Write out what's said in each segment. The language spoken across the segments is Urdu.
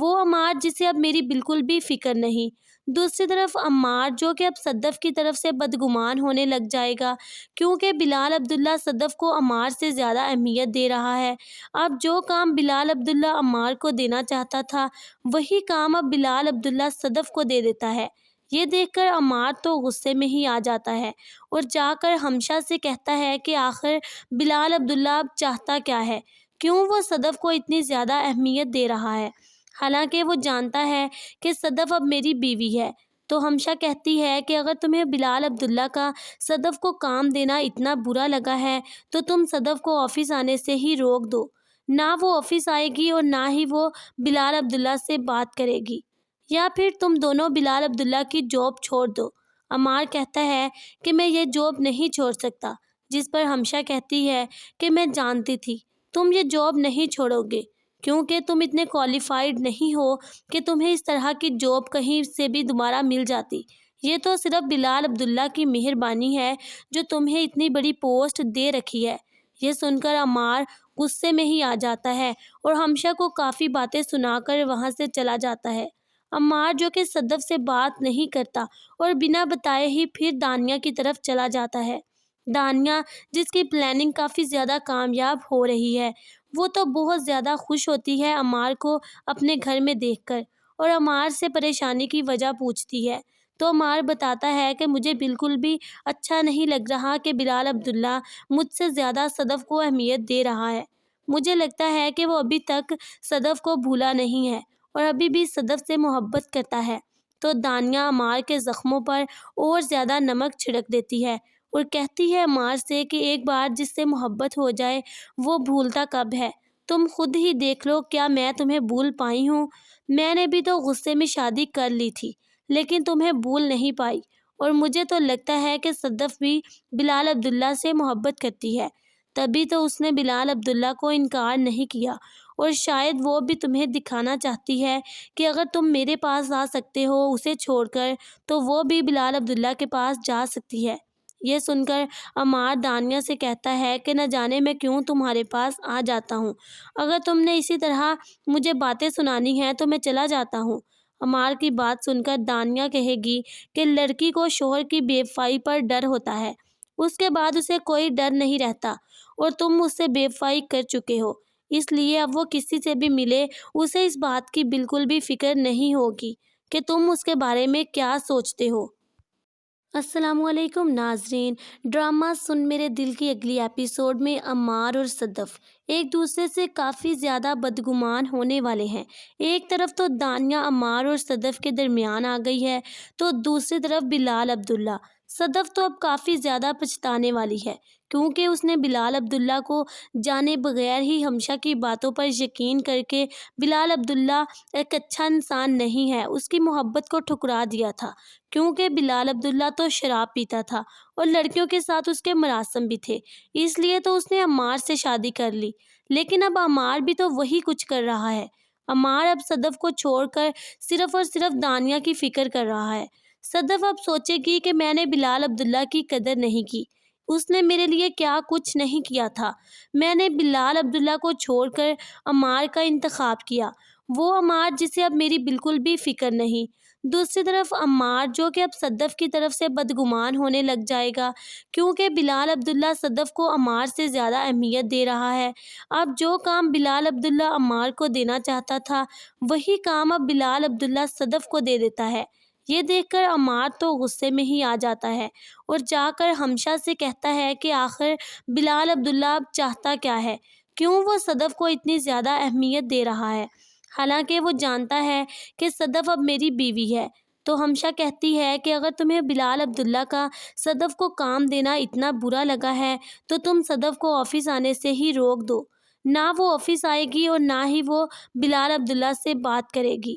وہ عمار جسے اب میری بالکل بھی فکر نہیں۔ دوسری طرف عمار جو کہ اب صدف کی طرف سے بدگمان ہونے لگ جائے گا، کیونکہ بلال عبداللہ صدف کو عمار سے زیادہ اہمیت دے رہا ہے۔ اب جو کام بلال عبداللہ عمار کو دینا چاہتا تھا، وہی کام اب بلال عبداللہ صدف کو دے دیتا ہے۔ یہ دیکھ کر عمار تو غصے میں ہی آ جاتا ہے اور جا کر حمشہ سے کہتا ہے کہ آخر بلال عبداللہ اب چاہتا کیا ہے، کیوں وہ صدف کو اتنی زیادہ اہمیت دے رہا ہے، حالانکہ وہ جانتا ہے کہ صدف اب میری بیوی ہے۔ تو حمشہ کہتی ہے کہ اگر تمہیں بلال عبداللہ کا صدف کو کام دینا اتنا برا لگا ہے تو تم صدف کو آفس آنے سے ہی روک دو، نہ وہ آفس آئے گی اور نہ ہی وہ بلال عبداللہ سے بات کرے گی، یا پھر تم دونوں بلال عبداللہ کی جاب چھوڑ دو۔ عمار کہتا ہے کہ میں یہ جاب نہیں چھوڑ سکتا، جس پر حمشہ کہتی ہے کہ میں جانتی تھی تم یہ جاب نہیں چھوڑو گے، کیونکہ تم اتنے کوالیفائڈ نہیں ہو کہ تمہیں اس طرح کی جاب کہیں سے بھی دوبارہ مل جاتی۔ یہ تو صرف بلال عبداللہ کی مہربانی ہے جو تمہیں اتنی بڑی پوسٹ دے رکھی ہے۔ یہ سن کر عمار غصے میں ہی آ جاتا ہے اور حمشہ کو کافی باتیں سنا کر وہاں سے چلا جاتا ہے۔ عمار جو کہ صدف سے بات نہیں کرتا اور بنا بتائے ہی پھر دانیہ کی طرف چلا جاتا ہے۔ دانیہ جس کی پلاننگ کافی زیادہ کامیاب ہو رہی ہے، وہ تو بہت زیادہ خوش ہوتی ہے عمار کو اپنے گھر میں دیکھ کر، اور عمار سے پریشانی کی وجہ پوچھتی ہے تو عمار بتاتا ہے کہ مجھے بالکل بھی اچھا نہیں لگ رہا کہ بلال عبداللہ مجھ سے زیادہ صدف کو اہمیت دے رہا ہے۔ مجھے لگتا ہے کہ وہ ابھی تک صدف کو بھولا نہیں ہے اور ابھی بھی صدف سے محبت کرتا ہے۔ تو دانیہ عمار کے زخموں پر اور زیادہ نمک چھڑک دیتی ہے اور کہتی ہے عمار سے کہ ایک بار جس سے محبت ہو جائے وہ بھولتا کب ہے، تم خود ہی دیکھ لو کیا میں تمہیں بھول پائی ہوں؟ میں نے بھی تو غصے میں شادی کر لی تھی لیکن تمہیں بھول نہیں پائی، اور مجھے تو لگتا ہے کہ صدف بھی بلال عبداللہ سے محبت کرتی ہے، تبھی تو اس نے بلال عبداللہ کو انکار نہیں کیا، اور شاید وہ بھی تمہیں دکھانا چاہتی ہے کہ اگر تم میرے پاس آ سکتے ہو اسے چھوڑ کر تو وہ بھی بلال عبداللہ کے پاس جا سکتی ہے۔ یہ سن کر عمار دانیہ سے کہتا ہے کہ نہ جانے میں کیوں تمہارے پاس آ جاتا ہوں، اگر تم نے اسی طرح مجھے باتیں سنانی ہیں تو میں چلا جاتا ہوں۔ عمار کی بات سن کر دانیہ کہے گی کہ لڑکی کو شوہر کی بے وفائی پر ڈر ہوتا ہے، اس کے بعد اسے کوئی ڈر نہیں رہتا، اور تم اس سے بے وفائی کر چکے ہو، اس لیے اب وہ کسی سے بھی ملے اسے اس بات کی بالکل بھی فکر نہیں ہوگی کہ تم اس کے بارے میں کیا سوچتے ہو۔ السلام علیکم ناظرین، ڈرامہ سن میرے دل کی اگلی ایپیسوڈ میں عمار اور صدف ایک دوسرے سے کافی زیادہ بدگمان ہونے والے ہیں۔ ایک طرف تو دانیہ عمار اور صدف کے درمیان آ گئی ہے تو دوسری طرف بلال عبداللہ۔ صدف تو اب کافی زیادہ پچھتانے والی ہے کیونکہ اس نے بلال عبداللہ کو جانے بغیر ہی حمشہ کی باتوں پر یقین کر کے بلال عبداللہ ایک اچھا انسان نہیں ہے اس کی محبت کو ٹھکرا دیا تھا، کیونکہ بلال عبداللہ تو شراب پیتا تھا اور لڑکیوں کے ساتھ اس کے مراسم بھی تھے، اس لیے تو اس نے عمار سے شادی کر لی۔ لیکن اب عمار بھی تو وہی کچھ کر رہا ہے۔ عمار اب صدف کو چھوڑ کر صرف اور صرف دانیہ کی فکر کر رہا ہے۔ صدف اب سوچے گی کہ میں نے بلال عبداللہ کی قدر نہیں کی، اس نے میرے لیے کیا کچھ نہیں کیا تھا، میں نے بلال عبداللہ کو چھوڑ کر عمار کا انتخاب کیا، وہ عمار جسے اب میری بالکل بھی فکر نہیں۔ دوسری طرف عمار جو کہ اب صدف کی طرف سے بدگمان ہونے لگ جائے گا، کیونکہ بلال عبداللہ صدف کو عمار سے زیادہ اہمیت دے رہا ہے۔ اب جو کام بلال عبداللہ عمار کو دینا چاہتا تھا، وہی کام اب بلال عبداللہ صدف کو دے دیتا ہے۔ یہ دیکھ کر عمار تو غصے میں ہی آ جاتا ہے اور جا کر حمشہ سے کہتا ہے کہ آخر بلال عبداللہ اب چاہتا کیا ہے، کیوں وہ صدف کو اتنی زیادہ اہمیت دے رہا ہے، حالانکہ وہ جانتا ہے کہ صدف اب میری بیوی ہے۔ تو حمشہ کہتی ہے کہ اگر تمہیں بلال عبداللہ کا صدف کو کام دینا اتنا برا لگا ہے تو تم صدف کو آفس آنے سے ہی روک دو، نہ وہ آفس آئے گی اور نہ ہی وہ بلال عبداللہ سے بات کرے گی،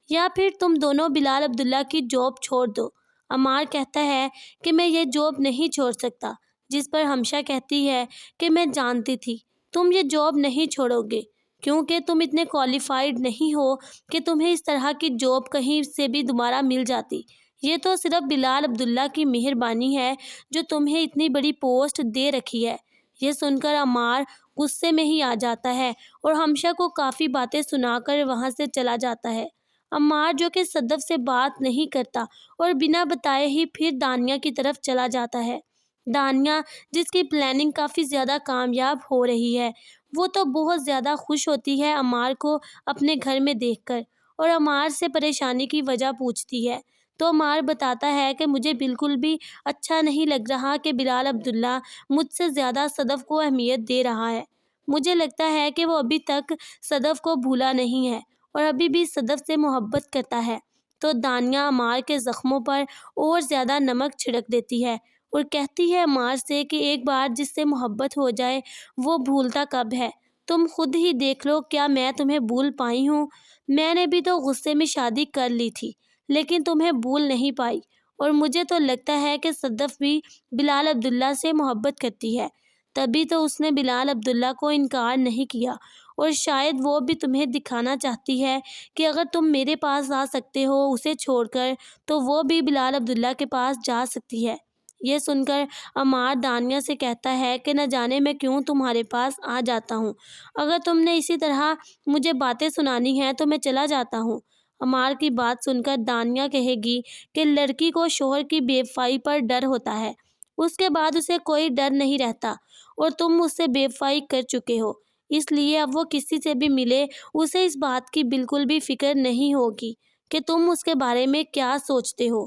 یا پھر تم دونوں بلال عبداللہ کی جاب چھوڑ دو۔ عمار کہتا ہے کہ میں یہ جاب نہیں چھوڑ سکتا، جس پر حمشہ کہتی ہے کہ میں جانتی تھی تم یہ جاب نہیں چھوڑو گے، کیونکہ تم اتنے کوالیفائڈ نہیں ہو کہ تمہیں اس طرح کی جاب کہیں سے بھی دوبارہ مل جاتی۔ یہ تو صرف بلال عبداللہ کی مہربانی ہے جو تمہیں اتنی بڑی پوسٹ دے رکھی ہے۔ یہ سن کر عمار غصے میں ہی آ جاتا ہے اور حمشہ کو کافی باتیں سنا کر وہاں سے چلا جاتا ہے۔ عمار جو کہ صدف سے بات نہیں کرتا اور بنا بتائے ہی پھر دانیہ کی طرف چلا جاتا ہے۔ دانیہ جس کی پلاننگ کافی زیادہ کامیاب ہو رہی ہے، وہ تو بہت زیادہ خوش ہوتی ہے عمار کو اپنے گھر میں دیکھ کر، اور عمار سے پریشانی کی وجہ پوچھتی ہے تو عمار بتاتا ہے کہ مجھے بالکل بھی اچھا نہیں لگ رہا کہ بلال عبداللہ مجھ سے زیادہ صدف کو اہمیت دے رہا ہے۔ مجھے لگتا ہے کہ وہ ابھی تک صدف کو بھولا نہیں ہے اور ابھی بھی صدف سے محبت کرتا ہے۔ تو دانیہ عمار کے زخموں پر اور زیادہ نمک چھڑک دیتی ہے اور کہتی ہے عمار سے کہ ایک بار جس سے محبت ہو جائے وہ بھولتا کب ہے؟ تم خود ہی دیکھ لو، کیا میں تمہیں بھول پائی ہوں؟ میں نے بھی تو غصے میں شادی کر لی تھی لیکن تمہیں بھول نہیں پائی، اور مجھے تو لگتا ہے کہ صدف بھی بلال عبداللہ سے محبت کرتی ہے، تبھی تو اس نے بلال عبداللہ کو انکار نہیں کیا، اور شاید وہ بھی تمہیں دکھانا چاہتی ہے کہ اگر تم میرے پاس آ سکتے ہو اسے چھوڑ کر تو وہ بھی بلال عبداللہ کے پاس جا سکتی ہے۔ یہ سن کر عمار دانیہ سے کہتا ہے کہ نہ جانے میں کیوں تمہارے پاس آ جاتا ہوں، اگر تم نے اسی طرح مجھے باتیں سنانی ہیں تو میں چلا جاتا ہوں۔ عمار کی بات سن کر دانیہ کہے گی کہ لڑکی کو شوہر کی بے وفائی پر ڈر ہوتا ہے، اس کے بعد اسے کوئی ڈر نہیں رہتا، اور تم اس سے بے وفائی کر چکے ہو، اس لیے اب وہ کسی سے بھی ملے اسے اس بات کی بالکل بھی فکر نہیں ہوگی کہ تم اس کے بارے میں کیا سوچتے ہو۔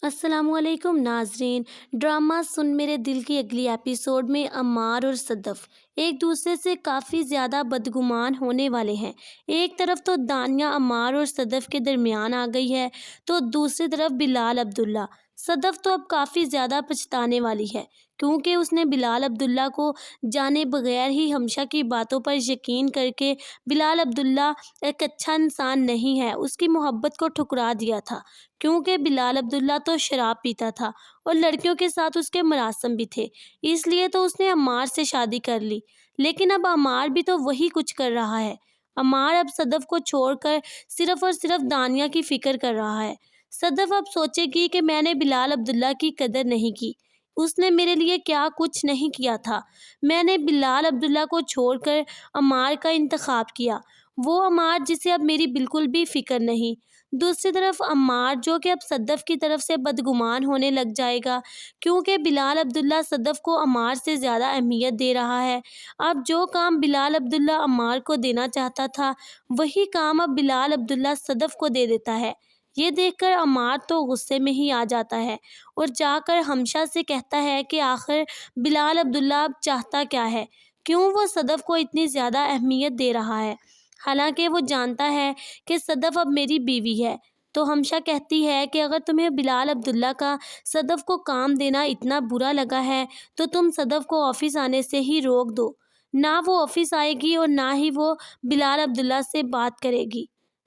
السلام علیکم ناظرین، ڈرامہ سن میرے دل کی اگلی ایپیسوڈ میں عمار اور صدف ایک دوسرے سے کافی زیادہ بدگمان ہونے والے ہیں۔ ایک طرف تو دانیہ عمار اور صدف کے درمیان آ گئی ہے تو دوسری طرف بلال عبداللہ۔ صدف تو اب کافی زیادہ پچھتانے والی ہے کیونکہ اس نے بلال عبداللہ کو جانے بغیر ہی حمشہ کی باتوں پر یقین کر کے بلال عبداللہ ایک اچھا انسان نہیں ہے اس کی محبت کو ٹھکرا دیا تھا، کیونکہ بلال عبداللہ تو شراب پیتا تھا اور لڑکیوں کے ساتھ اس کے مراسم بھی تھے، اس لیے تو اس نے عمار سے شادی کر لی۔ لیکن اب عمار بھی تو وہی کچھ کر رہا ہے۔ عمار اب صدف کو چھوڑ کر صرف اور صرف دانیہ کی فکر کر رہا ہے۔ صدف اب سوچے گی کہ میں نے بلال عبداللہ کی قدر نہیں کی، اس نے میرے لیے کیا کچھ نہیں کیا تھا، میں نے بلال عبداللہ کو چھوڑ کر عمار کا انتخاب کیا، وہ عمار جسے اب میری بالکل بھی فکر نہیں۔ دوسری طرف عمار جو کہ اب صدف کی طرف سے بدگمان ہونے لگ جائے گا کیونکہ بلال عبداللہ صدف کو عمار سے زیادہ اہمیت دے رہا ہے۔ اب جو کام بلال عبداللہ عمار کو دینا چاہتا تھا وہی کام اب بلال عبداللہ صدف کو دے دیتا ہے۔ یہ دیکھ کر عمار تو غصے میں ہی آ جاتا ہے اور جا کر حمشہ سے کہتا ہے کہ آخر بلال عبداللہ اب چاہتا کیا ہے، کیوں وہ صدف کو اتنی زیادہ اہمیت دے رہا ہے، حالانکہ وہ جانتا ہے کہ صدف اب میری بیوی ہے۔ تو حمشہ کہتی ہے کہ اگر تمہیں بلال عبداللہ کا صدف کو کام دینا اتنا برا لگا ہے تو تم صدف کو آفس آنے سے ہی روک دو، نہ وہ آفس آئے گی اور نہ ہی وہ بلال عبداللہ سے بات کرے گی،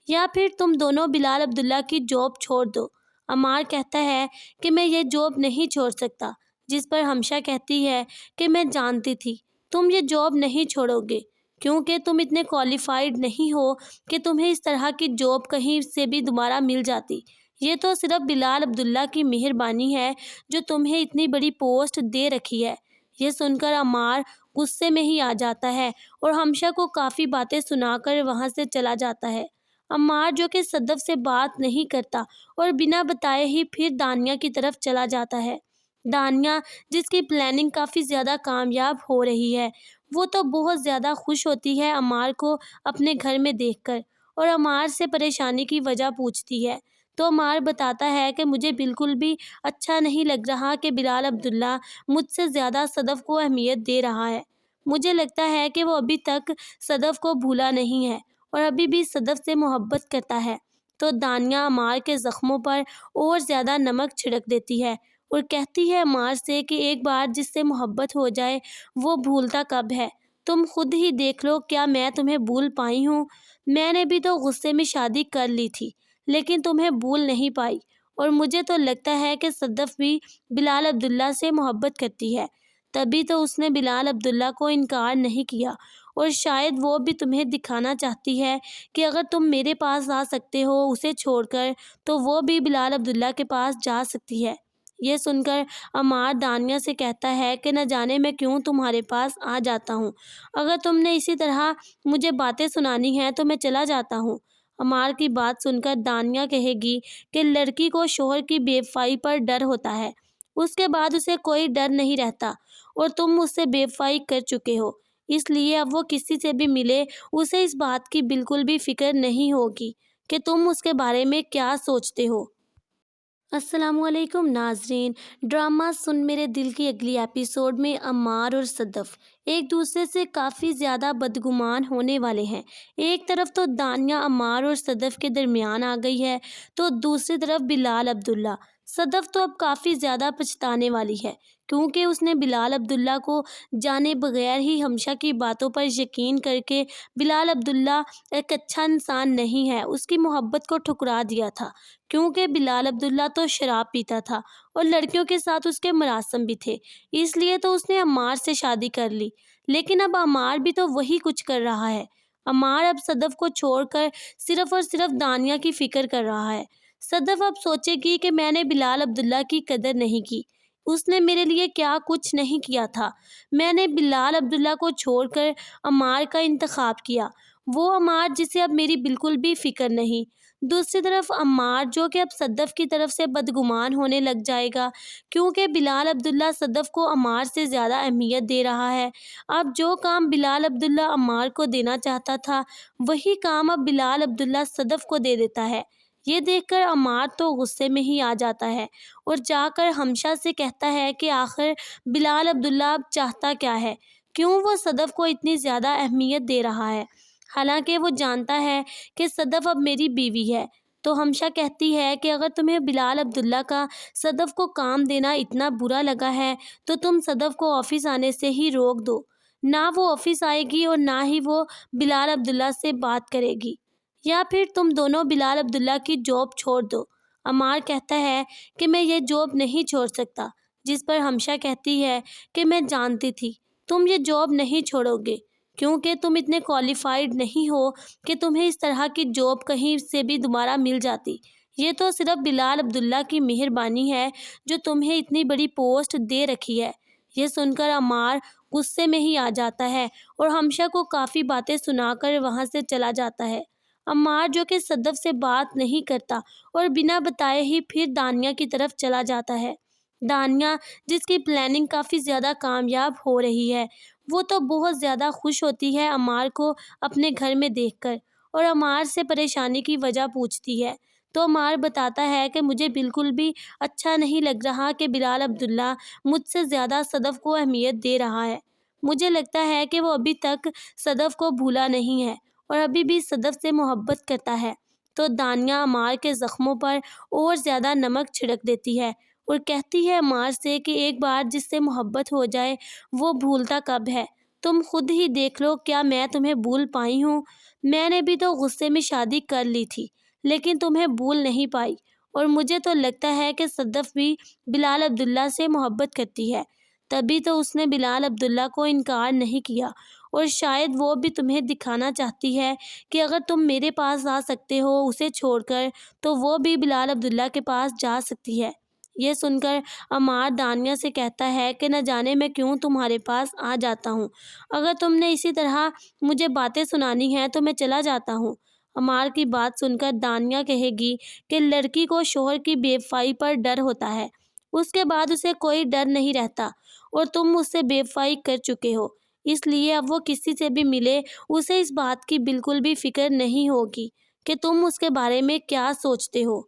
یا پھر تم دونوں بلال عبداللہ کی جاب چھوڑ دو۔ عمار کہتا ہے کہ میں یہ جاب نہیں چھوڑ سکتا، جس پر حمشہ کہتی ہے کہ میں جانتی تھی تم یہ جاب نہیں چھوڑو گے کیونکہ تم اتنے کوالیفائڈ نہیں ہو کہ تمہیں اس طرح کی جاب کہیں سے بھی دوبارہ مل جاتی، یہ تو صرف بلال عبداللہ کی مہربانی ہے جو تمہیں اتنی بڑی پوسٹ دے رکھی ہے۔ یہ سن کر عمار غصے میں ہی آ جاتا ہے اور حمشہ کو کافی باتیں سنا کر وہاں سے چلا جاتا ہے۔ عمار جو کہ صدف سے بات نہیں کرتا اور بنا بتائے ہی پھر دانیہ کی طرف چلا جاتا ہے۔ دانیہ جس کی پلاننگ کافی زیادہ کامیاب ہو رہی ہے، وہ تو بہت زیادہ خوش ہوتی ہے عمار کو اپنے گھر میں دیکھ کر، اور عمار سے پریشانی کی وجہ پوچھتی ہے تو عمار بتاتا ہے کہ مجھے بالکل بھی اچھا نہیں لگ رہا کہ بلال عبداللہ مجھ سے زیادہ صدف کو اہمیت دے رہا ہے، مجھے لگتا ہے کہ وہ ابھی تک صدف کو بھولا نہیں ہے اور ابھی بھی صدف سے محبت کرتا ہے۔ تو دانیہ عمار کے زخموں پر اور زیادہ نمک چھڑک دیتی ہے اور کہتی ہے عمار سے کہ ایک بار جس سے محبت ہو جائے وہ بھولتا کب ہے؟ تم خود ہی دیکھ لو، کیا میں تمہیں بھول پائی ہوں؟ میں نے بھی تو غصے میں شادی کر لی تھی لیکن تمہیں بھول نہیں پائی، اور مجھے تو لگتا ہے کہ صدف بھی بلال عبداللہ سے محبت کرتی ہے، تبھی تو اس نے بلال عبداللہ کو انکار نہیں کیا، اور شاید وہ بھی تمہیں دکھانا چاہتی ہے کہ اگر تم میرے پاس آ سکتے ہو اسے چھوڑ کر تو وہ بھی بلال عبداللہ کے پاس جا سکتی ہے۔ یہ سن کر عمار دانیہ سے کہتا ہے کہ نہ جانے میں کیوں تمہارے پاس آ جاتا ہوں، اگر تم نے اسی طرح مجھے باتیں سنانی ہیں تو میں چلا جاتا ہوں۔ عمار کی بات سن کر دانیہ کہے گی کہ لڑکی کو شوہر کی بے وفائی پر ڈر ہوتا ہے، اس کے بعد اسے کوئی ڈر نہیں رہتا، اور تم اس سے بے وفائی کر چکے ہو، اس لیے اب وہ کسی سے بھی ملے اسے اس بات کی بالکل بھی فکر نہیں ہوگی کہ تم اس کے بارے میں کیا سوچتے ہو۔ السلام علیکم ناظرین، ڈرامہ سن میرے دل کی اگلی ایپیسوڈ میں عمار اور صدف ایک دوسرے سے کافی زیادہ بدگمان ہونے والے ہیں۔ ایک طرف تو دانیہ عمار اور صدف کے درمیان آ گئی ہے، تو دوسری طرف بلال عبداللہ۔ صدف تو اب کافی زیادہ پچھتانے والی ہے، کیونکہ اس نے بلال عبداللہ کو جانے بغیر ہی ہمشہ کی باتوں پر یقین کر کے بلال عبداللہ ایک اچھا انسان نہیں ہے اس کی محبت کو ٹھکرا دیا تھا، کیونکہ بلال عبداللہ تو شراب پیتا تھا اور لڑکیوں کے ساتھ اس کے مراسم بھی تھے، اس لیے تو اس نے عمار سے شادی کر لی۔ لیکن اب عمار بھی تو وہی کچھ کر رہا ہے۔ عمار اب صدف کو چھوڑ کر صرف اور صرف دانیہ کی فکر کر رہا ہے۔ صدف اب سوچے گی کہ میں نے بلال عبداللہ کی قدر نہیں کی، اس نے میرے لیے کیا کچھ نہیں کیا تھا، میں نے بلال عبداللہ کو چھوڑ کر عمار کا انتخاب کیا، وہ عمار جسے اب میری بالکل بھی فکر نہیں۔ دوسری طرف عمار جو کہ اب صدف کی طرف سے بدگمان ہونے لگ جائے گا، کیونکہ بلال عبداللہ صدف کو عمار سے زیادہ اہمیت دے رہا ہے۔ اب جو کام بلال عبداللہ عمار کو دینا چاہتا تھا، وہی کام اب بلال عبداللہ صدف کو دے دیتا ہے۔ یہ دیکھ کر عمار تو غصے میں ہی آ جاتا ہے اور جا کر ہمشہ سے کہتا ہے کہ آخر بلال عبداللہ اب چاہتا کیا ہے، کیوں وہ صدف کو اتنی زیادہ اہمیت دے رہا ہے، حالانکہ وہ جانتا ہے کہ صدف اب میری بیوی ہے۔ تو ہمشہ کہتی ہے کہ اگر تمہیں بلال عبداللہ کا صدف کو کام دینا اتنا برا لگا ہے تو تم صدف کو آفس آنے سے ہی روک دو، نہ وہ آفس آئے گی اور نہ ہی وہ بلال عبداللہ سے بات کرے گی، یا پھر تم دونوں بلال عبداللہ کی جاب چھوڑ دو۔ عمار کہتا ہے کہ میں یہ جاب نہیں چھوڑ سکتا، جس پر ہمشہ کہتی ہے کہ میں جانتی تھی تم یہ جاب نہیں چھوڑو گے، کیونکہ تم اتنے کوالیفائڈ نہیں ہو کہ تمہیں اس طرح کی جاب کہیں سے بھی دوبارہ مل جاتی، یہ تو صرف بلال عبداللہ کی مہربانی ہے جو تمہیں اتنی بڑی پوسٹ دے رکھی ہے۔ یہ سن کر عمار غصے میں ہی آ جاتا ہے اور ہمشہ کو کافی باتیں سنا کر وہاں سے چلا جاتا ہے۔ عمار جو کہ صدف سے بات نہیں کرتا اور بنا بتائے ہی پھر دانیہ کی طرف چلا جاتا ہے۔ دانیہ جس کی پلاننگ کافی زیادہ کامیاب ہو رہی ہے، وہ تو بہت زیادہ خوش ہوتی ہے عمار کو اپنے گھر میں دیکھ کر، اور عمار سے پریشانی کی وجہ پوچھتی ہے تو عمار بتاتا ہے کہ مجھے بالکل بھی اچھا نہیں لگ رہا کہ بلال عبداللہ مجھ سے زیادہ صدف کو اہمیت دے رہا ہے، مجھے لگتا ہے کہ وہ ابھی تک صدف کو بھولا نہیں ہے اور ابھی بھی صدف سے محبت کرتا ہے۔ تو دانیہ عمار کے زخموں پر اور زیادہ نمک چھڑک دیتی ہے اور کہتی ہے عمار سے کہ ایک بار جس سے محبت ہو جائے وہ بھولتا کب ہے، تم خود ہی دیکھ لو کیا میں تمہیں بھول پائی ہوں، میں نے بھی تو غصے میں شادی کر لی تھی لیکن تمہیں بھول نہیں پائی، اور مجھے تو لگتا ہے کہ صدف بھی بلال عبداللہ سے محبت کرتی ہے، تبھی تو اس نے بلال عبداللہ کو انکار نہیں کیا، اور شاید وہ بھی تمہیں دکھانا چاہتی ہے کہ اگر تم میرے پاس آ سکتے ہو اسے چھوڑ کر تو وہ بھی بلال عبداللہ کے پاس جا سکتی ہے۔ یہ سن کر عمار دانیہ سے کہتا ہے کہ نہ جانے میں کیوں تمہارے پاس آ جاتا ہوں، اگر تم نے اسی طرح مجھے باتیں سنانی ہیں تو میں چلا جاتا ہوں۔ عمار کی بات سن کر دانیہ کہے گی کہ لڑکی کو شوہر کی بے وفائی پر ڈر ہوتا ہے، اس کے بعد اسے کوئی ڈر نہیں رہتا، اور تم اس سے بے وفائی کر چکے ہو، اس لیے اب وہ کسی سے بھی ملے اسے اس بات کی بالکل بھی فکر نہیں ہوگی کہ تم اس کے بارے میں کیا سوچتے ہو۔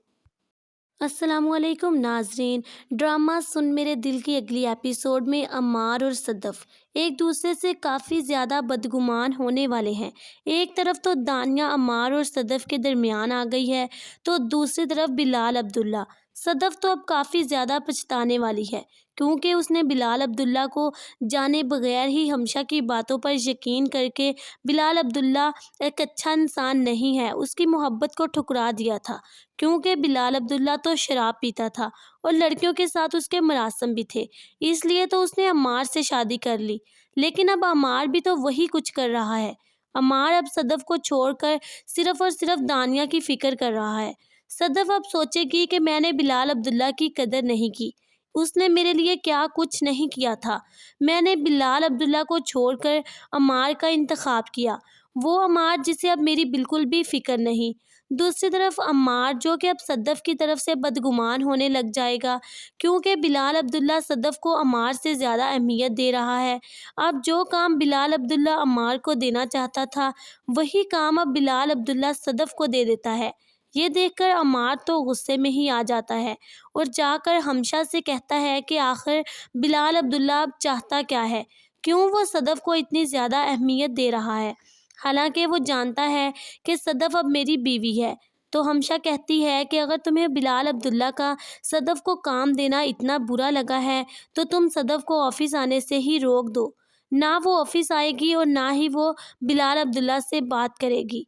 السلام علیکم ناظرین، ڈرامہ سن میرے دل کی اگلی ایپیسوڈ میں عمار اور صدف ایک دوسرے سے کافی زیادہ بدگمان ہونے والے ہیں۔ ایک طرف تو دانیہ عمار اور صدف کے درمیان آ گئی ہے، تو دوسری طرف بلال عبداللہ۔ صدف تو اب کافی زیادہ پچھتانے والی ہے، کیونکہ اس نے بلال عبداللہ کو جانے بغیر ہی ہمشہ کی باتوں پر یقین کر کے بلال عبداللہ ایک اچھا انسان نہیں ہے اس کی محبت کو ٹھکرا دیا تھا، کیونکہ بلال عبداللہ تو شراب پیتا تھا اور لڑکیوں کے ساتھ اس کے مراسم بھی تھے، اس لیے تو اس نے عمار سے شادی کر لی۔ لیکن اب عمار بھی تو وہی کچھ کر رہا ہے۔ عمار اب صدف کو چھوڑ کر صرف اور صرف دانیہ کی فکر کر رہا ہے۔ صدف اب سوچے گی کہ میں نے بلال عبداللہ کی قدر نہیں کی، اس نے میرے لیے کیا کچھ نہیں کیا تھا۔ میں نے بلال عبداللہ کو چھوڑ کر عمار کا انتخاب کیا، وہ عمار جسے اب میری بالکل بھی فکر نہیں۔ دوسری طرف عمار جو کہ اب صدف کی طرف سے بدگمان ہونے لگ جائے گا، کیونکہ بلال عبداللہ صدف کو عمار سے زیادہ اہمیت دے رہا ہے۔ اب جو کام بلال عبداللہ عمار کو دینا چاہتا تھا، وہی کام اب بلال عبداللہ صدف کو دے دیتا ہے۔ یہ دیکھ کر عمار تو غصے میں ہی آ جاتا ہے اور جا کر ہمشہ سے کہتا ہے کہ آخر بلال عبداللہ اب چاہتا کیا ہے، کیوں وہ صدف کو اتنی زیادہ اہمیت دے رہا ہے، حالانکہ وہ جانتا ہے کہ صدف اب میری بیوی ہے۔ تو ہمشہ کہتی ہے کہ اگر تمہیں بلال عبداللہ کا صدف کو کام دینا اتنا برا لگا ہے تو تم صدف کو آفس آنے سے ہی روک دو، نہ وہ آفس آئے گی اور نہ ہی وہ بلال عبداللہ سے بات کرے گی،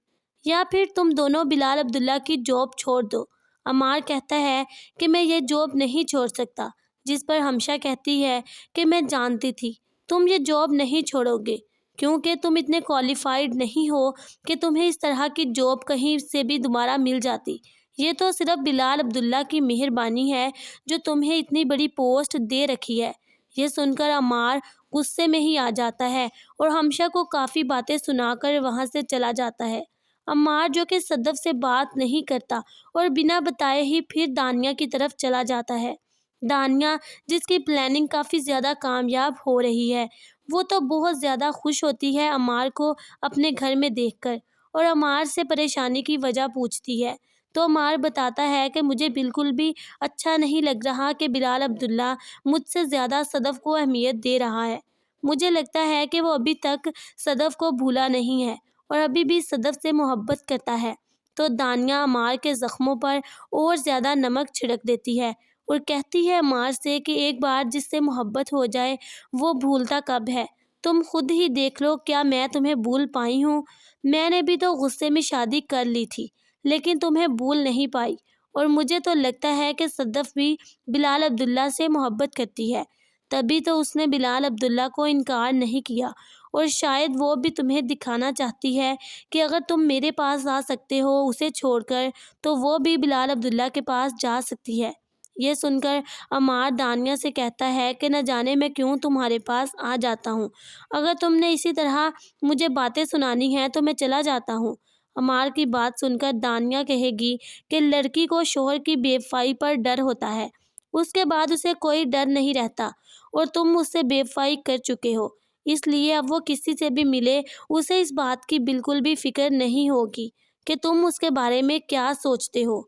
یا پھر تم دونوں بلال عبداللہ کی جاب چھوڑ دو۔ عمار کہتا ہے کہ میں یہ جاب نہیں چھوڑ سکتا، جس پر ہمشہ کہتی ہے کہ میں جانتی تھی تم یہ جاب نہیں چھوڑو گے، کیونکہ تم اتنے کوالیفائڈ نہیں ہو کہ تمہیں اس طرح کی جاب کہیں سے بھی دوبارہ مل جاتی۔ یہ تو صرف بلال عبداللہ کی مہربانی ہے جو تمہیں اتنی بڑی پوسٹ دے رکھی ہے۔ یہ سن کر عمار غصے میں ہی آ جاتا ہے اور ہمشہ کو کافی باتیں سنا کر وہاں سے چلا جاتا ہے۔ عمار جو کہ صدف سے بات نہیں کرتا اور بنا بتائے ہی پھر دانیہ کی طرف چلا جاتا ہے۔ دانیہ جس کی پلاننگ کافی زیادہ کامیاب ہو رہی ہے، وہ تو بہت زیادہ خوش ہوتی ہے عمار کو اپنے گھر میں دیکھ کر، اور عمار سے پریشانی کی وجہ پوچھتی ہے تو عمار بتاتا ہے کہ مجھے بالکل بھی اچھا نہیں لگ رہا کہ بلال عبداللہ مجھ سے زیادہ صدف کو اہمیت دے رہا ہے۔ مجھے لگتا ہے کہ وہ ابھی تک صدف کو بھولا نہیں ہے اور ابھی بھی صدف سے محبت کرتا ہے۔ تو دانیہ عمار کے زخموں پر اور زیادہ نمک چھڑک دیتی ہے اور کہتی ہے عمار سے کہ ایک بار جس سے محبت ہو جائے وہ بھولتا کب ہے، تم خود ہی دیکھ لو کیا میں تمہیں بھول پائی ہوں؟ میں نے بھی تو غصے میں شادی کر لی تھی لیکن تمہیں بھول نہیں پائی، اور مجھے تو لگتا ہے کہ صدف بھی بلال عبداللہ سے محبت کرتی ہے، تبھی تو اس نے بلال عبداللہ کو انکار نہیں کیا، اور شاید وہ بھی تمہیں دکھانا چاہتی ہے کہ اگر تم میرے پاس آ سکتے ہو اسے چھوڑ کر تو وہ بھی بلال عبداللہ کے پاس جا سکتی ہے۔ یہ سن کر عمار دانیہ سے کہتا ہے کہ نہ جانے میں کیوں تمہارے پاس آ جاتا ہوں، اگر تم نے اسی طرح مجھے باتیں سنانی ہیں تو میں چلا جاتا ہوں۔ عمار کی بات سن کر دانیہ کہے گی کہ لڑکی کو شوہر کی بے وفائی پر ڈر ہوتا ہے، اس کے بعد اسے کوئی ڈر نہیں رہتا، اور تم اس سے بے وفائی کر چکے ہو، اس لیے اب وہ کسی سے بھی ملے اسے اس بات کی بالکل بھی فکر نہیں ہوگی کہ تم اس کے بارے میں کیا سوچتے ہو۔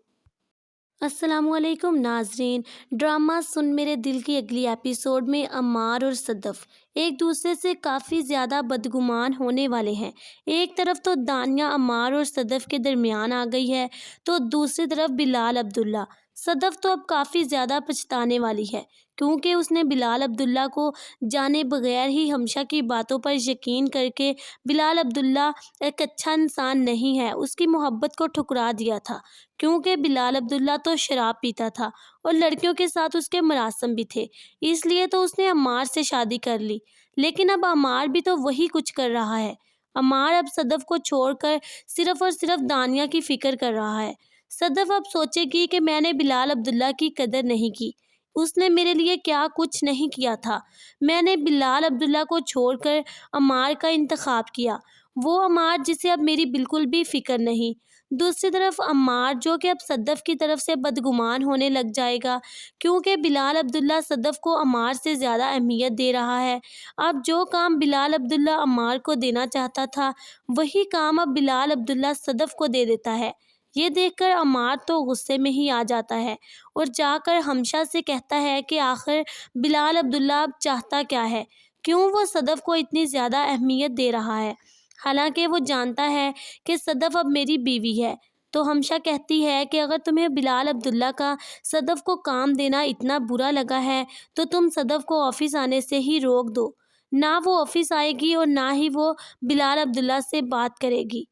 السلام علیکم ناظرین، ڈرامہ سن میرے دل کی اگلی ایپیسوڈ میں عمار اور صدف ایک دوسرے سے کافی زیادہ بدگمان ہونے والے ہیں۔ ایک طرف تو دانیہ عمار اور صدف کے درمیان آ گئی ہے تو دوسری طرف بلال عبداللہ۔ صدف تو اب کافی زیادہ پچھتانے والی ہے کیونکہ اس نے بلال عبداللہ کو جانے بغیر ہی ہمشہ کی باتوں پر یقین کر کے بلال عبداللہ ایک اچھا انسان نہیں ہے اس کی محبت کو ٹھکرا دیا تھا، کیونکہ بلال عبداللہ تو شراب پیتا تھا اور لڑکیوں کے ساتھ اس کے مراسم بھی تھے، اس لیے تو اس نے عمار سے شادی کر لی۔ لیکن اب عمار بھی تو وہی کچھ کر رہا ہے۔ عمار اب صدف کو چھوڑ کر صرف اور صرف دانیہ کی فکر کر رہا ہے۔ صدف اب سوچے گی کہ میں نے بلال عبداللہ کی قدر نہیں کی، اس نے میرے لیے کیا کچھ نہیں کیا تھا۔ میں نے بلال عبداللہ کو چھوڑ کر عمار کا انتخاب کیا، وہ عمار جسے اب میری بالکل بھی فکر نہیں۔ دوسری طرف عمار جو کہ اب صدف کی طرف سے بدگمان ہونے لگ جائے گا، کیونکہ بلال عبداللہ صدف کو عمار سے زیادہ اہمیت دے رہا ہے۔ اب جو کام بلال عبداللہ عمار کو دینا چاہتا تھا، وہی کام اب بلال عبداللہ صدف کو دے دیتا ہے۔ یہ دیکھ کر عمار تو غصے میں ہی آ جاتا ہے اور جا کر ہمشہ سے کہتا ہے کہ آخر بلال عبداللہ اب چاہتا کیا ہے، کیوں وہ صدف کو اتنی زیادہ اہمیت دے رہا ہے، حالانکہ وہ جانتا ہے کہ صدف اب میری بیوی ہے۔ تو ہمشہ کہتی ہے کہ اگر تمہیں بلال عبداللہ کا صدف کو کام دینا اتنا برا لگا ہے تو تم صدف کو آفس آنے سے ہی روک دو، نہ وہ آفس آئے گی اور نہ ہی وہ بلال عبداللہ سے بات کرے گی،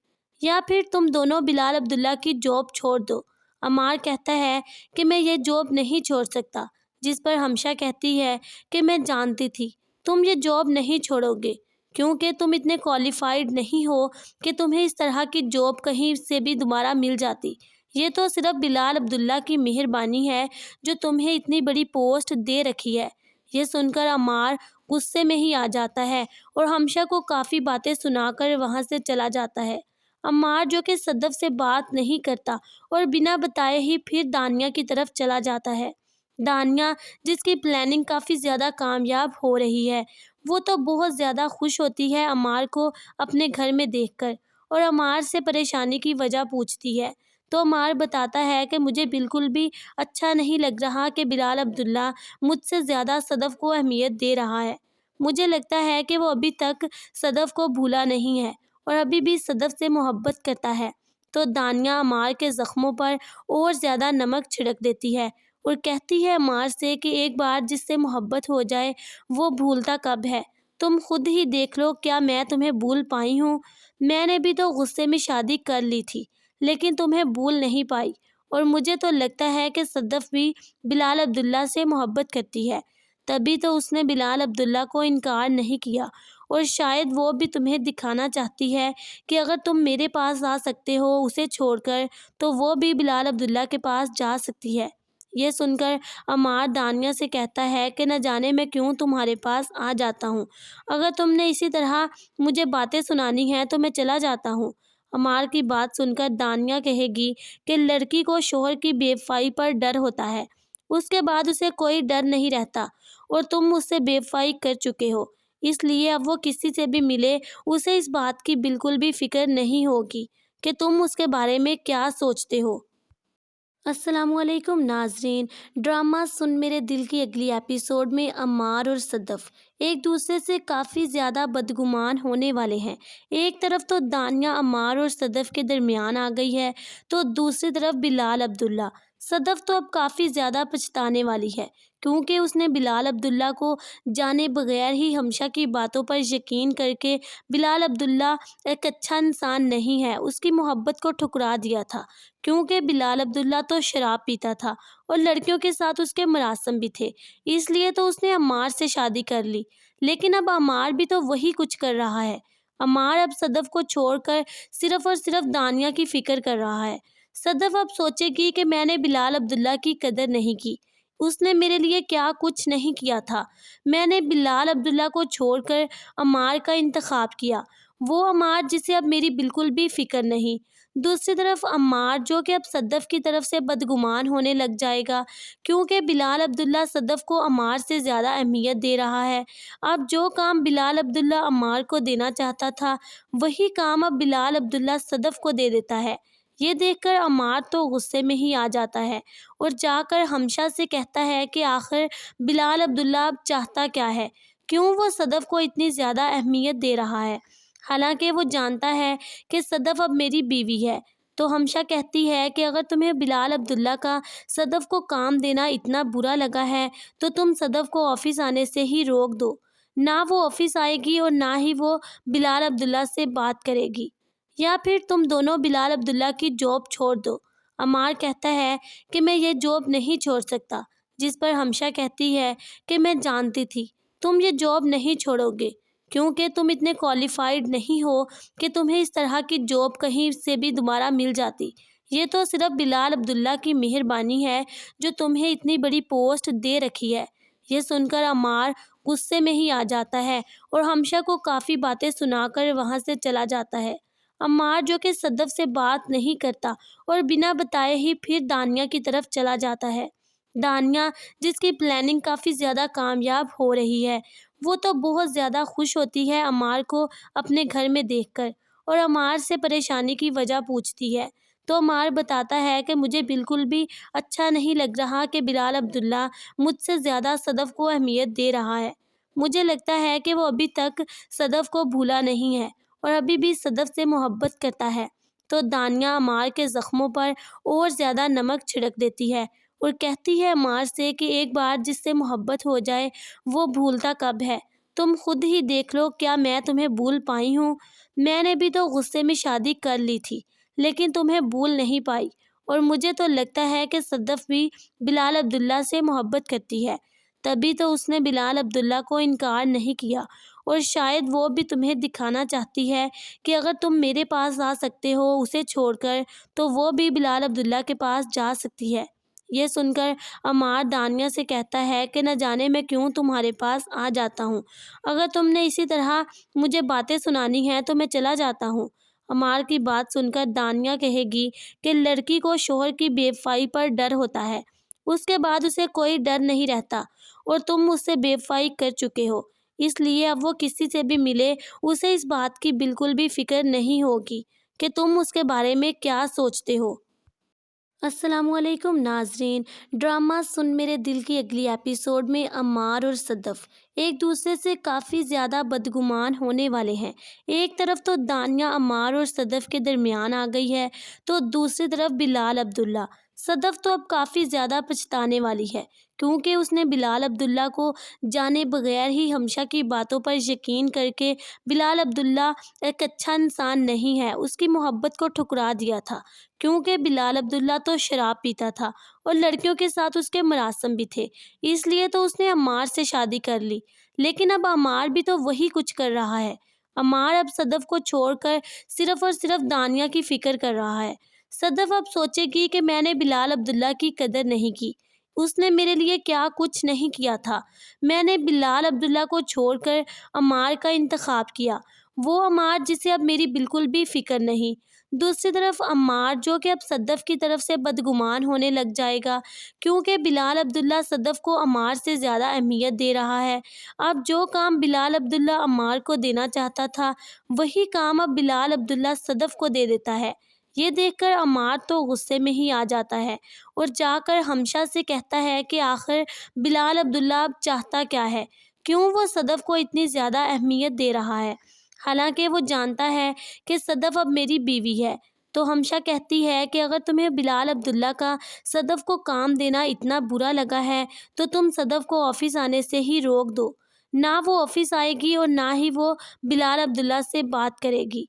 یا پھر تم دونوں بلال عبداللہ کی جاب چھوڑ دو۔ عمار کہتا ہے کہ میں یہ جاب نہیں چھوڑ سکتا، جس پر ہمشہ کہتی ہے کہ میں جانتی تھی تم یہ جاب نہیں چھوڑو گے، کیونکہ تم اتنے کوالیفائڈ نہیں ہو کہ تمہیں اس طرح کی جاب کہیں سے بھی دوبارہ مل جاتی۔ یہ تو صرف بلال عبداللہ کی مہربانی ہے جو تمہیں اتنی بڑی پوسٹ دے رکھی ہے۔ یہ سن کر عمار غصے میں ہی آ جاتا ہے اور ہمشہ کو کافی باتیں سنا کر وہاں سے چلا جاتا ہے۔ عمار جو کہ صدف سے بات نہیں کرتا اور بنا بتائے ہی پھر دانیہ کی طرف چلا جاتا ہے۔ دانیہ جس کی پلاننگ کافی زیادہ کامیاب ہو رہی ہے، وہ تو بہت زیادہ خوش ہوتی ہے عمار کو اپنے گھر میں دیکھ کر، اور عمار سے پریشانی کی وجہ پوچھتی ہے تو عمار بتاتا ہے کہ مجھے بالکل بھی اچھا نہیں لگ رہا کہ بلال عبداللہ مجھ سے زیادہ صدف کو اہمیت دے رہا ہے۔ مجھے لگتا ہے کہ وہ ابھی تک صدف کو بھولا نہیں ہے اور ابھی بھی صدف سے محبت کرتا ہے۔ تو دانیہ عمار کے زخموں پر اور زیادہ نمک چھڑک دیتی ہے اور کہتی ہے عمار سے کہ ایک بار جس سے محبت ہو جائے وہ بھولتا کب ہے؟ تم خود ہی دیکھ لو، کیا میں تمہیں بھول پائی ہوں؟ میں نے بھی تو غصے میں شادی کر لی تھی لیکن تمہیں بھول نہیں پائی، اور مجھے تو لگتا ہے کہ صدف بھی بلال عبداللہ سے محبت کرتی ہے، تبھی تو اس نے بلال عبداللہ کو انکار نہیں کیا، اور شاید وہ بھی تمہیں دکھانا چاہتی ہے کہ اگر تم میرے پاس آ سکتے ہو اسے چھوڑ کر تو وہ بھی بلال عبداللہ کے پاس جا سکتی ہے۔ یہ سن کر عمار دانیہ سے کہتا ہے کہ نہ جانے میں کیوں تمہارے پاس آ جاتا ہوں، اگر تم نے اسی طرح مجھے باتیں سنانی ہیں تو میں چلا جاتا ہوں۔ عمار کی بات سن کر دانیہ کہے گی کہ لڑکی کو شوہر کی بے وفائی پر ڈر ہوتا ہے، اس کے بعد اسے کوئی ڈر نہیں رہتا، اور تم اس سے بے وفائی کر چکے ہو، اس لیے اب وہ کسی سے بھی ملے اسے اس بات کی بالکل بھی فکر نہیں ہوگی کہ تم اس کے بارے میں کیا سوچتے ہو۔ السلام علیکم ناظرین، ڈرامہ سن میرے دل کی اگلی ایپیسوڈ میں عمار اور صدف ایک دوسرے سے کافی زیادہ بدگمان ہونے والے ہیں۔ ایک طرف تو دانیہ عمار اور صدف کے درمیان آ گئی ہے تو دوسری طرف بلال عبداللہ۔ صدف تو اب کافی زیادہ پچھتانے والی ہے کیونکہ اس نے بلال عبداللہ کو جانے بغیر ہی ہمشہ کی باتوں پر یقین کر کے بلال عبداللہ ایک اچھا انسان نہیں ہے اس کی محبت کو ٹھکرا دیا تھا، کیونکہ بلال عبداللہ تو شراب پیتا تھا اور لڑکیوں کے ساتھ اس کے مراسم بھی تھے، اس لیے تو اس نے عمار سے شادی کر لی۔ لیکن اب عمار بھی تو وہی کچھ کر رہا ہے۔ عمار اب صدف کو چھوڑ کر صرف اور صرف دانیہ کی فکر کر رہا ہے۔ صدف اب سوچے گی کہ میں نے بلال عبداللہ کی قدر نہیں کی، اس نے میرے لیے کیا کچھ نہیں کیا تھا، میں نے بلال عبداللہ کو چھوڑ کر عمار کا انتخاب کیا، وہ عمار جسے اب میری بالکل بھی فکر نہیں۔ دوسری طرف عمار جو کہ اب صدف کی طرف سے بدگمان ہونے لگ جائے گا کیونکہ بلال عبداللہ صدف کو عمار سے زیادہ اہمیت دے رہا ہے۔ اب جو کام بلال عبداللہ عمار کو دینا چاہتا تھا وہی کام اب بلال عبداللہ صدف کو دے دیتا ہے۔ یہ دیکھ کر عمار تو غصے میں ہی آ جاتا ہے اور جا کر ہمشہ سے کہتا ہے کہ آخر بلال عبداللہ اب چاہتا کیا ہے، کیوں وہ صدف کو اتنی زیادہ اہمیت دے رہا ہے، حالانکہ وہ جانتا ہے کہ صدف اب میری بیوی ہے۔ تو ہمشہ کہتی ہے کہ اگر تمہیں بلال عبداللہ کا صدف کو کام دینا اتنا برا لگا ہے تو تم صدف کو آفس آنے سے ہی روک دو، نہ وہ آفس آئے گی اور نہ ہی وہ بلال عبداللہ سے بات کرے گی، یا پھر تم دونوں بلال عبداللہ کی جاب چھوڑ دو۔ عمار کہتا ہے کہ میں یہ جاب نہیں چھوڑ سکتا، جس پر ہمشہ کہتی ہے کہ میں جانتی تھی تم یہ جاب نہیں چھوڑو گے کیونکہ تم اتنے کوالیفائڈ نہیں ہو کہ تمہیں اس طرح کی جاب کہیں سے بھی دوبارہ مل جاتی، یہ تو صرف بلال عبداللہ کی مہربانی ہے جو تمہیں اتنی بڑی پوسٹ دے رکھی ہے۔ یہ سن کر عمار غصے میں ہی آ جاتا ہے اور ہمشہ کو کافی باتیں سنا کر وہاں سے چلا جاتا ہے۔ عمار جو کہ صدف سے بات نہیں کرتا اور بنا بتائے ہی پھر دانیہ کی طرف چلا جاتا ہے۔ دانیہ جس کی پلاننگ کافی زیادہ کامیاب ہو رہی ہے، وہ تو بہت زیادہ خوش ہوتی ہے عمار کو اپنے گھر میں دیکھ کر، اور عمار سے پریشانی کی وجہ پوچھتی ہے تو عمار بتاتا ہے کہ مجھے بالکل بھی اچھا نہیں لگ رہا کہ بلال عبداللہ مجھ سے زیادہ صدف کو اہمیت دے رہا ہے، مجھے لگتا ہے کہ وہ ابھی تک صدف کو بھولا نہیں ہے اور ابھی بھی صدف سے محبت کرتا ہے۔ تو دانیہ عمار کے زخموں پر اور زیادہ نمک چھڑک دیتی ہے اور کہتی ہے عمار سے کہ ایک بار جس سے محبت ہو جائے وہ بھولتا کب ہے؟ تم خود ہی دیکھ لو، کیا میں تمہیں بھول پائی ہوں؟ میں نے بھی تو غصے میں شادی کر لی تھی لیکن تمہیں بھول نہیں پائی، اور مجھے تو لگتا ہے کہ صدف بھی بلال عبداللہ سے محبت کرتی ہے، تبھی تو اس نے بلال عبداللہ کو انکار نہیں کیا، اور شاید وہ بھی تمہیں دکھانا چاہتی ہے کہ اگر تم میرے پاس آ سکتے ہو اسے چھوڑ کر تو وہ بھی بلال عبداللہ کے پاس جا سکتی ہے۔ یہ سن کر عمار دانیہ سے کہتا ہے کہ نہ جانے میں کیوں تمہارے پاس آ جاتا ہوں، اگر تم نے اسی طرح مجھے باتیں سنانی ہیں تو میں چلا جاتا ہوں۔ عمار کی بات سن کر دانیہ کہے گی کہ لڑکی کو شوہر کی بے وفائی پر ڈر ہوتا ہے، اس کے بعد اسے کوئی ڈر نہیں رہتا، اور تم اس سے بے وفائی کر چکے ہو، اس لیے اب وہ کسی سے بھی ملے اسے اس بات کی بالکل بھی فکر نہیں ہوگی کہ تم اس کے بارے میں کیا سوچتے ہو۔ السلام علیکم ناظرین، ڈرامہ سن میرے دل کی اگلی ایپیسوڈ میں عمار اور صدف ایک دوسرے سے کافی زیادہ بدگمان ہونے والے ہیں۔ ایک طرف تو دانیہ عمار اور صدف کے درمیان آ گئی ہے تو دوسری طرف بلال عبداللہ۔ صدف تو اب کافی زیادہ پچھتانے والی ہے کیونکہ اس نے بلال عبداللہ کو جانے بغیر ہی ہمشہ کی باتوں پر یقین کر کے بلال عبداللہ ایک اچھا انسان نہیں ہے اس کی محبت کو ٹھکرا دیا تھا، کیونکہ بلال عبداللہ تو شراب پیتا تھا اور لڑکیوں کے ساتھ اس کے مراسم بھی تھے، اس لیے تو اس نے عمار سے شادی کر لی۔ لیکن اب عمار بھی تو وہی کچھ کر رہا ہے۔ عمار اب صدف کو چھوڑ کر صرف اور صرف دانیہ کی فکر کر رہا ہے۔ صدف اب سوچے گی کہ میں نے بلال عبداللہ کی قدر نہیں کی، اس نے میرے لیے کیا کچھ نہیں کیا تھا، میں نے بلال عبداللہ کو چھوڑ کر عمار کا انتخاب کیا، وہ عمار جسے اب میری بالکل بھی فکر نہیں۔ دوسری طرف عمار جو کہ اب صدف کی طرف سے بدگمان ہونے لگ جائے گا کیونکہ بلال عبداللہ صدف کو عمار سے زیادہ اہمیت دے رہا ہے۔ اب جو کام بلال عبداللہ عمار کو دینا چاہتا تھا وہی کام اب بلال عبداللہ صدف کو دے دیتا ہے۔ یہ دیکھ کر عمار تو غصے میں ہی آ جاتا ہے اور جا کر ہمشہ سے کہتا ہے کہ آخر بلال عبداللہ اب چاہتا کیا ہے، کیوں وہ صدف کو اتنی زیادہ اہمیت دے رہا ہے، حالانکہ وہ جانتا ہے کہ صدف اب میری بیوی ہے۔ تو ہمشہ کہتی ہے کہ اگر تمہیں بلال عبداللہ کا صدف کو کام دینا اتنا برا لگا ہے تو تم صدف کو آفس آنے سے ہی روک دو، نہ وہ آفس آئے گی اور نہ ہی وہ بلال عبداللہ سے بات کرے گی،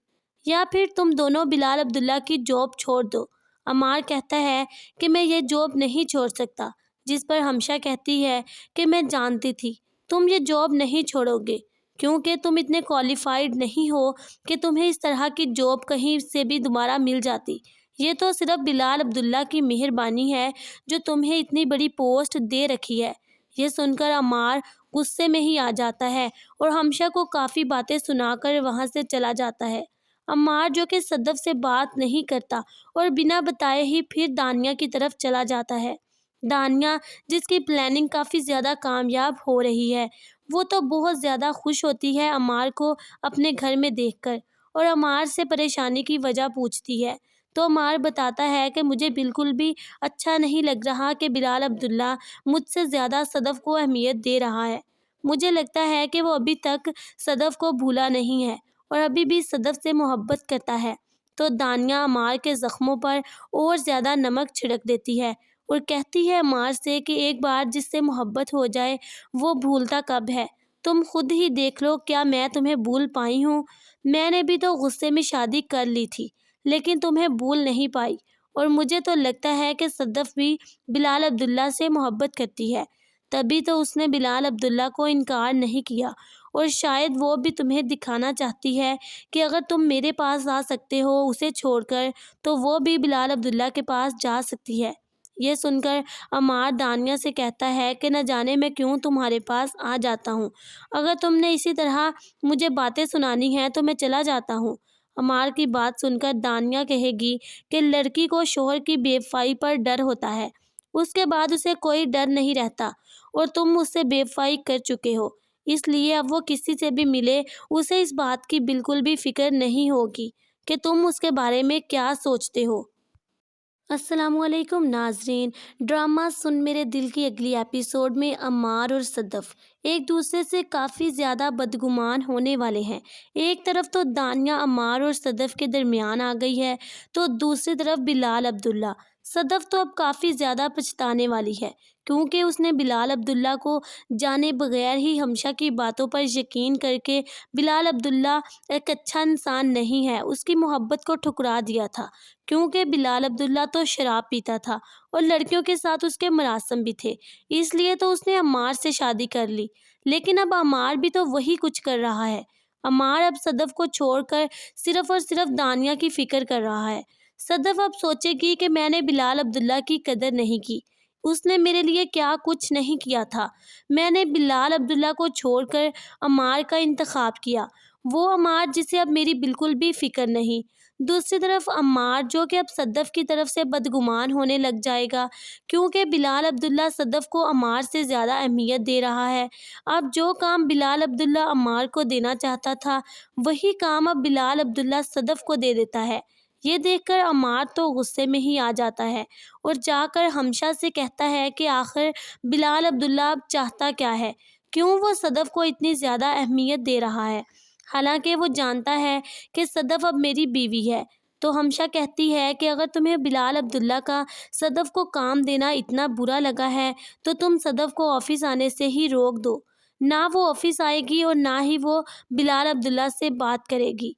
یا پھر تم دونوں بلال عبداللہ کی جاب چھوڑ دو۔ عمار کہتا ہے کہ میں یہ جاب نہیں چھوڑ سکتا، جس پر ہمشہ کہتی ہے کہ میں جانتی تھی تم یہ جاب نہیں چھوڑو گے کیونکہ تم اتنے کوالیفائڈ نہیں ہو کہ تمہیں اس طرح کی جاب کہیں سے بھی دوبارہ مل جاتی، یہ تو صرف بلال عبداللہ کی مہربانی ہے جو تمہیں اتنی بڑی پوسٹ دے رکھی ہے۔ یہ سن کر عمار غصے میں ہی آ جاتا ہے اور ہمشہ کو کافی باتیں سنا کر وہاں سے چلا جاتا ہے۔ عمار جو کہ صدف سے بات نہیں کرتا اور بنا بتائے ہی پھر دانیہ کی طرف چلا جاتا ہے۔ دانیہ جس کی پلاننگ کافی زیادہ کامیاب ہو رہی ہے وہ تو بہت زیادہ خوش ہوتی ہے عمار کو اپنے گھر میں دیکھ کر، اور عمار سے پریشانی کی وجہ پوچھتی ہے تو عمار بتاتا ہے کہ مجھے بالکل بھی اچھا نہیں لگ رہا کہ بلال عبداللہ مجھ سے زیادہ صدف کو اہمیت دے رہا ہے، مجھے لگتا ہے کہ وہ ابھی تک صدف کو بھولا نہیں ہے اور ابھی بھی صدف سے محبت کرتا ہے۔ تو دانیہ عمار کے زخموں پر اور زیادہ نمک چھڑک دیتی ہے اور کہتی ہے عمار سے کہ ایک بار جس سے محبت ہو جائے وہ بھولتا کب ہے، تم خود ہی دیکھ لو کیا میں تمہیں بھول پائی ہوں، میں نے بھی تو غصے میں شادی کر لی تھی لیکن تمہیں بھول نہیں پائی، اور مجھے تو لگتا ہے کہ صدف بھی بلال عبداللہ سے محبت کرتی ہے، تبھی تو اس نے بلال عبداللہ کو انکار نہیں کیا، اور شاید وہ بھی تمہیں دکھانا چاہتی ہے کہ اگر تم میرے پاس آ سکتے ہو اسے چھوڑ کر تو وہ بھی بلال عبداللہ کے پاس جا سکتی ہے۔ یہ سن کر عمار دانیہ سے کہتا ہے کہ نہ جانے میں کیوں تمہارے پاس آ جاتا ہوں، اگر تم نے اسی طرح مجھے باتیں سنانی ہیں تو میں چلا جاتا ہوں۔ عمار کی بات سن کر دانیہ کہے گی کہ لڑکی کو شوہر کی بے وفائی پر ڈر ہوتا ہے، اس کے بعد اسے کوئی ڈر نہیں رہتا، اور تم اس سے بے وفائی کر چکے ہو، اس لیے اب وہ کسی سے بھی ملے اسے اس بات کی بالکل بھی فکر نہیں ہوگی کہ تم اس کے بارے میں کیا سوچتے ہو۔ السلام علیکم ناظرین، ڈرامہ سن میرے دل کی اگلی ایپیسوڈ میں عمار اور صدف ایک دوسرے سے کافی زیادہ بدگمان ہونے والے ہیں۔ ایک طرف تو دانیہ عمار اور صدف کے درمیان آ گئی ہے تو دوسری طرف بلال عبداللہ۔ صدف تو اب کافی زیادہ پچھتانے والی ہے کیونکہ اس نے بلال عبداللہ کو جانے بغیر ہی ہمشہ کی باتوں پر یقین کر کے بلال عبداللہ ایک اچھا انسان نہیں ہے اس کی محبت کو ٹھکرا دیا تھا، کیونکہ بلال عبداللہ تو شراب پیتا تھا اور لڑکیوں کے ساتھ اس کے مراسم بھی تھے، اس لیے تو اس نے عمار سے شادی کر لی۔ لیکن اب عمار بھی تو وہی کچھ کر رہا ہے۔ عمار اب صدف کو چھوڑ کر صرف اور صرف دانیہ کی فکر کر رہا ہے۔ صدف اب سوچے گی کہ میں نے بلال عبداللہ کی قدر نہیں کی، اس نے میرے لیے کیا کچھ نہیں کیا تھا۔ میں نے بلال عبداللہ کو چھوڑ کر عمار کا انتخاب کیا، وہ عمار جسے اب میری بالکل بھی فکر نہیں۔ دوسری طرف عمار جو کہ اب صدف کی طرف سے بدگمان ہونے لگ جائے گا، کیونکہ بلال عبداللہ صدف کو عمار سے زیادہ اہمیت دے رہا ہے۔ اب جو کام بلال عبداللہ عمار کو دینا چاہتا تھا، وہی کام اب بلال عبداللہ صدف کو دے دیتا ہے۔ یہ دیکھ کر عمار تو غصے میں ہی آ جاتا ہے اور جا کر حمشہ سے کہتا ہے کہ آخر بلال عبداللہ اب چاہتا کیا ہے، کیوں وہ صدف کو اتنی زیادہ اہمیت دے رہا ہے، حالانکہ وہ جانتا ہے کہ صدف اب میری بیوی ہے۔ تو حمشہ کہتی ہے کہ اگر تمہیں بلال عبداللہ کا صدف کو کام دینا اتنا برا لگا ہے تو تم صدف کو آفس آنے سے ہی روک دو، نہ وہ آفس آئے گی اور نہ ہی وہ بلال عبداللہ سے بات کرے گی،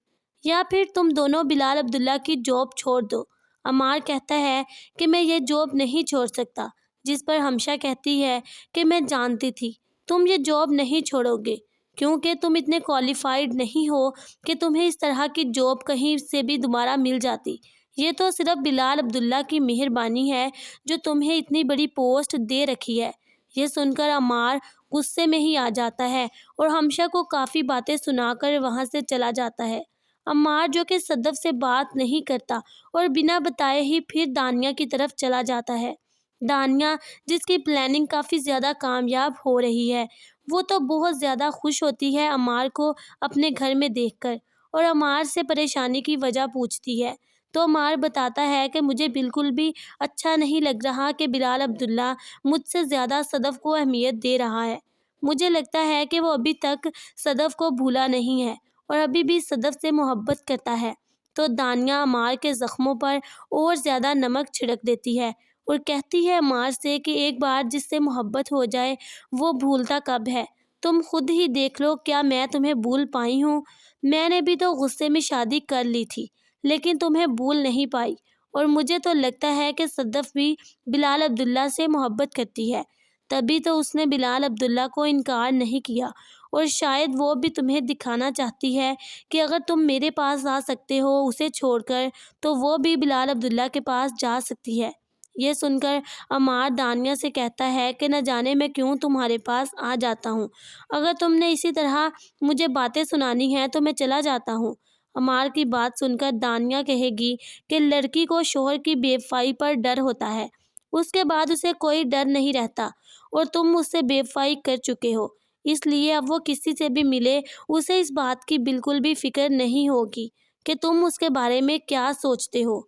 یا پھر تم دونوں بلال عبداللہ کی جاب چھوڑ دو۔ عمار کہتا ہے کہ میں یہ جاب نہیں چھوڑ سکتا، جس پر حمشہ کہتی ہے کہ میں جانتی تھی تم یہ جاب نہیں چھوڑو گے، کیونکہ تم اتنے کوالیفائڈ نہیں ہو کہ تمہیں اس طرح کی جاب کہیں سے بھی دوبارہ مل جاتی۔ یہ تو صرف بلال عبداللہ کی مہربانی ہے جو تمہیں اتنی بڑی پوسٹ دے رکھی ہے۔ یہ سن کر عمار غصے میں ہی آ جاتا ہے اور حمشہ کو کافی باتیں سنا کر وہاں سے چلا جاتا ہے۔ عمار جو کہ صدف سے بات نہیں کرتا اور بنا بتائے ہی پھر دانیہ کی طرف چلا جاتا ہے۔ دانیہ جس کی پلاننگ کافی زیادہ کامیاب ہو رہی ہے، وہ تو بہت زیادہ خوش ہوتی ہے عمار کو اپنے گھر میں دیکھ کر، اور عمار سے پریشانی کی وجہ پوچھتی ہے تو عمار بتاتا ہے کہ مجھے بالکل بھی اچھا نہیں لگ رہا کہ بلال عبداللہ مجھ سے زیادہ صدف کو اہمیت دے رہا ہے۔ مجھے لگتا ہے کہ وہ ابھی تک صدف کو بھولا نہیں ہے اور ابھی بھی صدف سے محبت کرتا ہے۔ تو دانیہ عمار کے زخموں پر اور زیادہ نمک چھڑک دیتی ہے اور کہتی ہے عمار سے کہ ایک بار جس سے محبت ہو جائے وہ بھولتا کب ہے، تم خود ہی دیکھ لو، کیا میں تمہیں بھول پائی ہوں؟ میں نے بھی تو غصے میں شادی کر لی تھی لیکن تمہیں بھول نہیں پائی، اور مجھے تو لگتا ہے کہ صدف بھی بلال عبداللہ سے محبت کرتی ہے، تبھی تو اس نے بلال عبداللہ کو انکار نہیں کیا، اور شاید وہ بھی تمہیں دکھانا چاہتی ہے کہ اگر تم میرے پاس آ سکتے ہو اسے چھوڑ کر تو وہ بھی بلال عبداللہ کے پاس جا سکتی ہے۔ یہ سن کر عمار دانیہ سے کہتا ہے کہ نہ جانے میں کیوں تمہارے پاس آ جاتا ہوں، اگر تم نے اسی طرح مجھے باتیں سنانی ہیں تو میں چلا جاتا ہوں۔ عمار کی بات سن کر دانیہ کہے گی کہ لڑکی کو شوہر کی بے وفائی پر ڈر ہوتا ہے، اس کے بعد اسے کوئی ڈر نہیں رہتا، اور تم اس سے بے وفائی کر چکے ہو، اس لیے اب وہ کسی سے بھی ملے اسے اس بات کی بالکل بھی فکر نہیں ہوگی کہ تم اس کے بارے میں کیا سوچتے ہو۔